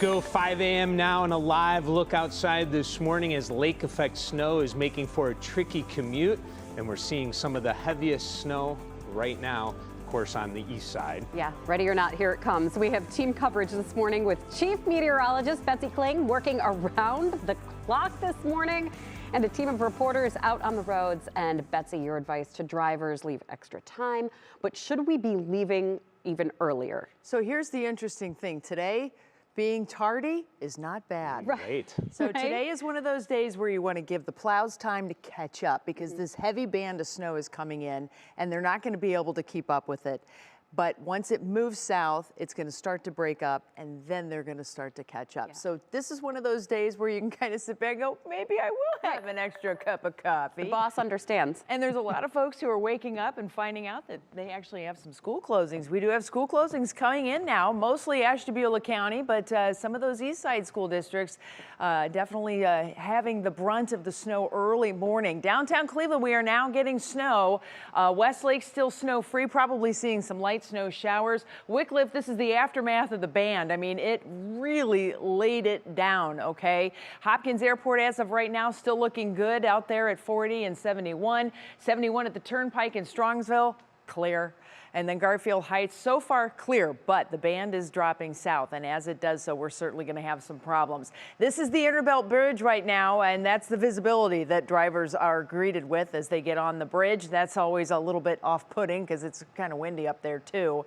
Go 5 a.m. now and a live look outside this morning as lake effect snow is making for a tricky commute, and we're seeing some of the heaviest snow right now, of course, on the east side. Yeah, ready or not, here it comes. We have team coverage this morning with Chief Meteorologist Betsy Kling working around the clock this morning, and a team of reporters out on the roads. And Betsy, your advice to drivers: leave extra time, but should we be leaving even earlier? So here's the interesting thing today. Being tardy is not bad. Right. So today is one of those days where you want to give the plows time to catch up, because this heavy band of snow is coming in and they're not going to be able to keep up with it. But once it moves south, it's going to start to break up, and then they're going to start to catch up. Yeah. So this is one of those days where you can kind of sit back and go, maybe I will have an extra cup of coffee. The boss understands. And there's a lot of folks who are waking up and finding out that they actually have some school closings. We do have school closings coming in now, mostly Ashtabula County, but some of those east side school districts definitely having the brunt of the snow early morning. Downtown Cleveland, we are now getting snow. Westlake still snow free, probably seeing some light snow showers. Wickliffe, this is the aftermath of the band. I mean, it really laid it down, okay? Hopkins Airport, as of right now, still looking good out there at 40 and 71. 71 at the Turnpike in Strongsville, clear. And then Garfield Heights, so far clear, but the band is dropping south, and as it does so, we're certainly going to have some problems. This is the Interbelt Bridge right now, and that's the visibility that drivers are greeted with as they get on the bridge. That's always a little bit off-putting because it's kind of windy up there too.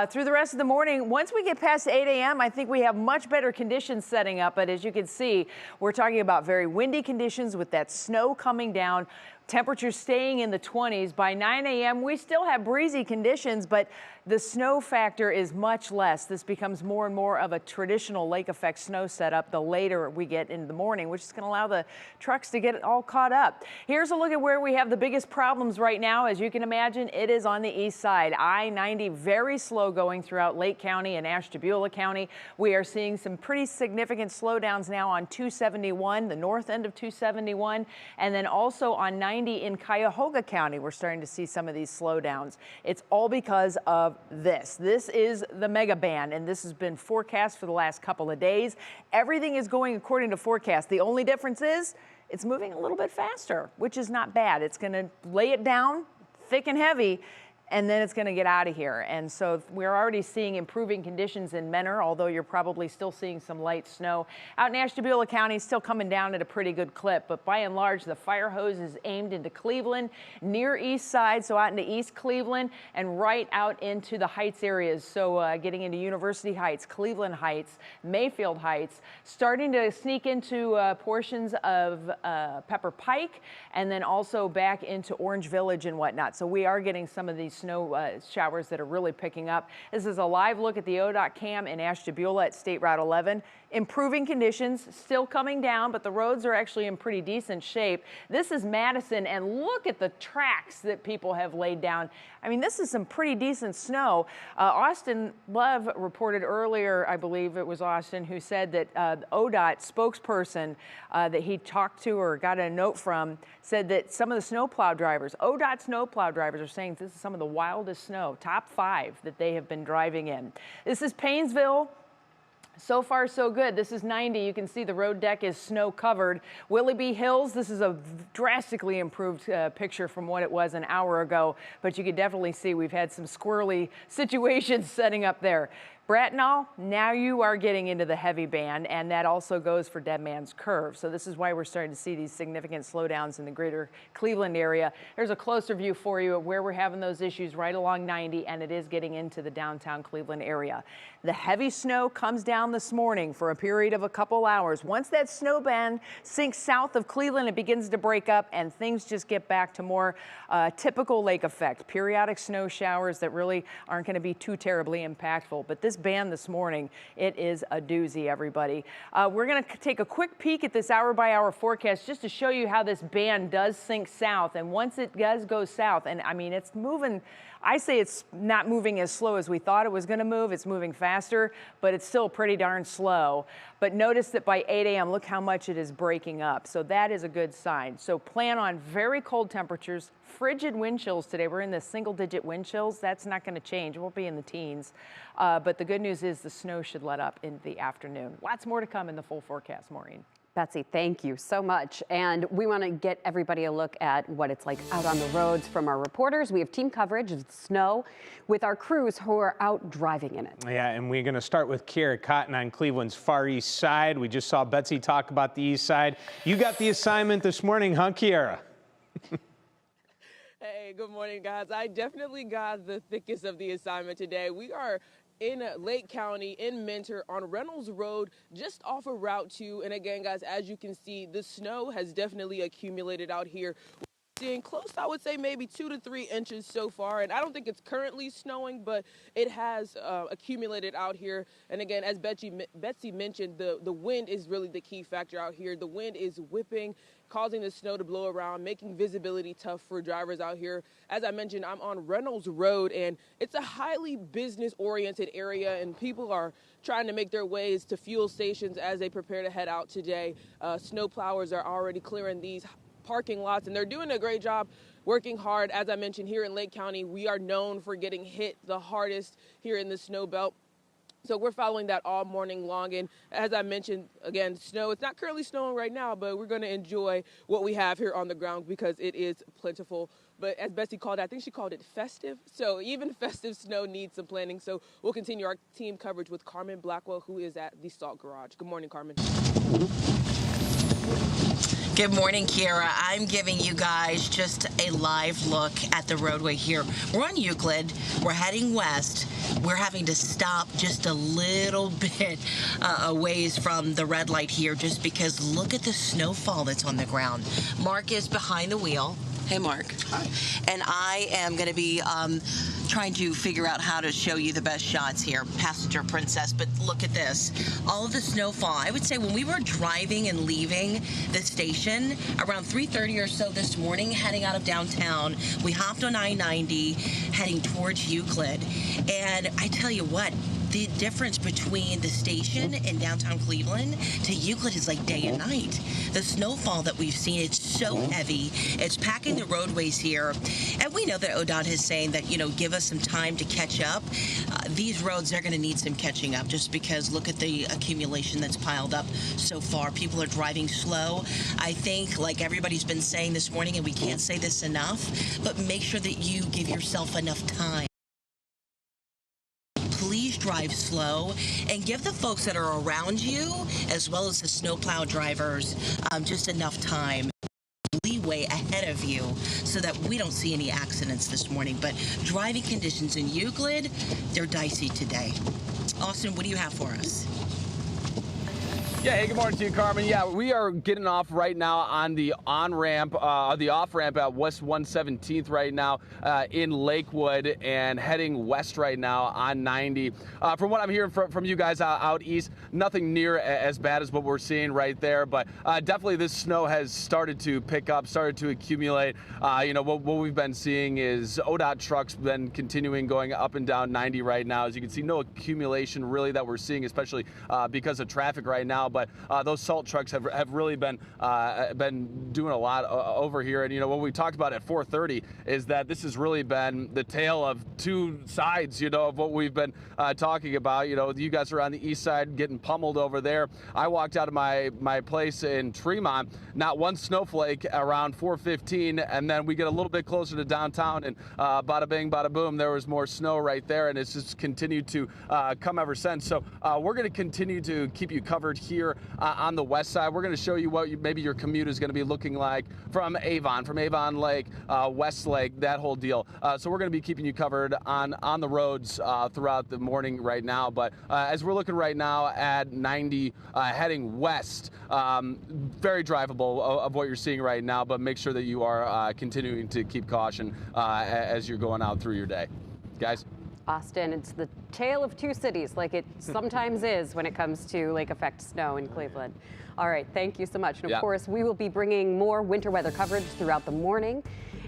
Through the rest of the morning, once we get past 8 a.m., I think we have much better conditions setting up, but as you can see, we're talking about very windy conditions with that snow coming down. Temperatures staying in the 20s. By 9 a.m., we still have breezy conditions, but the snow factor is much less. This becomes more and more of a traditional lake effect snow setup the later we get into the morning, which is going to allow the trucks to get it all caught up. Here's a look at where we have the biggest problems right now. As you can imagine, it is on the east side. I-90 very slow going throughout Lake County and Ashtabula County. We are seeing some pretty significant slowdowns now on 271, the north end of 271, and then also on 90 in Cuyahoga County. We're starting to see some of these slowdowns. It's all because of this. This is the mega band, and this has been forecast for the last couple of days. Everything is going according to forecast. The only difference is it's moving a little bit faster, which is not bad. It's going to lay it down thick and heavy, and then it's going to get out of here. And so we're already seeing improving conditions in Menor, although you're probably still seeing some light snow. Out in Ashtabula County, still coming down at a pretty good clip, but by and large, the fire hose is aimed into Cleveland, near east side, so out into East Cleveland, and right out into the Heights areas. So getting into University Heights, Cleveland Heights, Mayfield Heights, starting to sneak into portions of Pepper Pike, and then also back into Orange Village and whatnot. So we are getting some of these snow showers that are really picking up. This is a live look at the ODOT cam in Ashtabula at State Route 11. Improving conditions, still coming down, but the roads are actually in pretty decent shape. This is Madison, and look at the tracks that people have laid down. I mean, this is some pretty decent snow. Austin Love reported earlier, I believe it was Austin, who said that the ODOT spokesperson that he talked to or got a note from said that some of the snowplow drivers, ODOT snowplow drivers, are saying this is some of the wildest snow, top 5 that they have been driving in. This is Paynesville. So far, so good. This is 90. You can see the road deck is snow covered. Willoughby Hills, this is a drastically improved picture from what it was an hour ago, but you can definitely see we've had some squirrely situations setting up there. Bracknell, now you are getting into the heavy band, and that also goes for Dead Man's Curve. So this is why we're starting to see these significant slowdowns in the greater Cleveland area. There's a closer view for you of where we're having those issues right along 90, and it is getting into the downtown Cleveland area. The heavy snow comes down this morning for a period of a couple hours. Once that snow band sinks south of Cleveland, it begins to break up, and things just get back to more typical lake effect, periodic snow showers that really aren't going to be too terribly impactful. But this band this morning, it is a doozy, everybody. We're going to take a quick peek at this hour-by-hour forecast just to show you how this band does sink south. And once it does go south, and I mean, it's moving, I say it's not moving as slow as we thought it was going to move. It's moving faster, but it's still pretty darn slow. But notice that by 8 a.m., look how much it is breaking up. So that is a good sign. So plan on very cold temperatures frigid wind chills today. We're in the single-digit wind chills. That's not going to change. It won't be in the teens. But the good news is the snow should let up in the afternoon. Lots more to come in the full forecast, Maureen. Betsy, thank you so much. And we want to get everybody a look at what it's like out on the roads from our reporters. We have team coverage of the snow with our crews who are out driving in it. Yeah, and we're going to start with Kierra Cotton on Cleveland's far east side. We just saw Betsy talk about the east side. You got the assignment this morning, huh, Kierra? Hey, good morning, guys. I definitely got the thickest of the assignment today. We are in Lake County, in Mentor, on Reynolds Road, just off of Route 2. And again, guys, as you can see, the snow has definitely accumulated out here. We're seeing close, I would say, maybe 2 to 3 inches so far. And I don't think it's currently snowing, but it has accumulated out here. And again, as Betsy mentioned, the wind is really the key factor out here. The wind is whipping, causing the snow to blow around, making visibility tough for drivers out here. As I mentioned, I'm on Reynolds Road, and it's a highly business-oriented area, and people are trying to make their ways to fuel stations as they prepare to head out today. Snow plowers are already clearing these parking lots, and they're doing a great job, working hard. As I mentioned, here in Lake County, we are known for getting hit the hardest here in the snow belt. So we're following that all morning long. And as I mentioned, again, snow, it's not currently snowing right now, but we're going to enjoy what we have here on the ground because it is plentiful. But as Betsy called it, I think she called it festive. So even festive snow needs some planning. So we'll continue our team coverage with Carmen Blackwell, who is at the Salt Garage. Good morning, Carmen. Good morning, Kierra. I'm giving you guys just a live look at the roadway here. We're on Euclid. We're heading west. We're having to stop just a little bit a ways from the red light here just because look at the snowfall that's on the ground. Mark is behind the wheel. Hey, Mark. Hi. And I am going to be trying to figure out how to show you the best shots here, passenger princess. But look at this. All of the snowfall. I would say when we were driving and leaving the station around 3:30 or so this morning, heading out of downtown, we hopped on I-90 heading towards Euclid. And I tell you what, the difference between the station in downtown Cleveland to Euclid is like day and night. The snowfall that we've seen, it's so heavy. It's packing the roadways here. And we know that ODOT is saying that, you know, give us some time to catch up. These roads, they're going to need some catching up just because look at the accumulation that's piled up so far. People are driving slow. I think, like everybody's been saying this morning, and we can't say this enough, but make sure that you give yourself enough time. Please drive slow and give the folks that are around you, as well as the snowplow drivers, just enough time, leeway ahead of you so that we don't see any accidents this morning. But driving conditions in Euclid, they're dicey today. Austin, what do you have for us? Yeah, hey, good morning to you, Carmen. Yeah, we are getting off right now on the on-ramp, the off-ramp at West 117th right now in Lakewood and heading west right now on 90. From what I'm hearing from you guys out east, nothing near as bad as what we're seeing right there, but definitely this snow has started to pick up, started to accumulate. You know, what we've been seeing is ODOT trucks been continuing going up and down 90 right now. As you can see, no accumulation really that we're seeing, especially because of traffic right now. But those salt trucks have really been doing a lot over here. And you know what we talked about at 4:30 is that this has really been the tale of two sides, you know, of what we've been talking about. You know, you guys are on the east side getting pummeled over there. I walked out of my place in Tremont, not one snowflake around 4:15, and then we get a little bit closer to downtown, and bada bing, bada boom, there was more snow right there, and it's just continued to come ever since. So we're going to continue to keep you covered here on the west side. We're going to show you what maybe your commute is going to be looking like from Avon Lake, West Lake, that whole deal. So we're going to be keeping you covered on the roads throughout the morning right now. But as we're looking right now at 90 heading west, very drivable of what you're seeing right now, but make sure that you are continuing to keep caution as you're going out through your day. Guys? Austin, it's the tale of two cities, like it sometimes is when it comes to lake effect snow in Cleveland. All right, thank you so much. And of course, we will be bringing more winter weather coverage throughout the morning.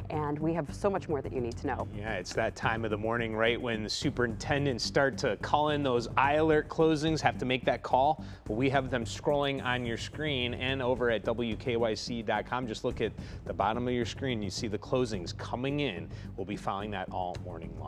And we have so much more that you need to know. Yeah, it's that time of the morning, right, when the superintendents start to call in those eye-alert closings, have to make that call. Well, we have them scrolling on your screen and over at wkyc.com. Just look at the bottom of your screen. You see the closings coming in. We'll be following that all morning long.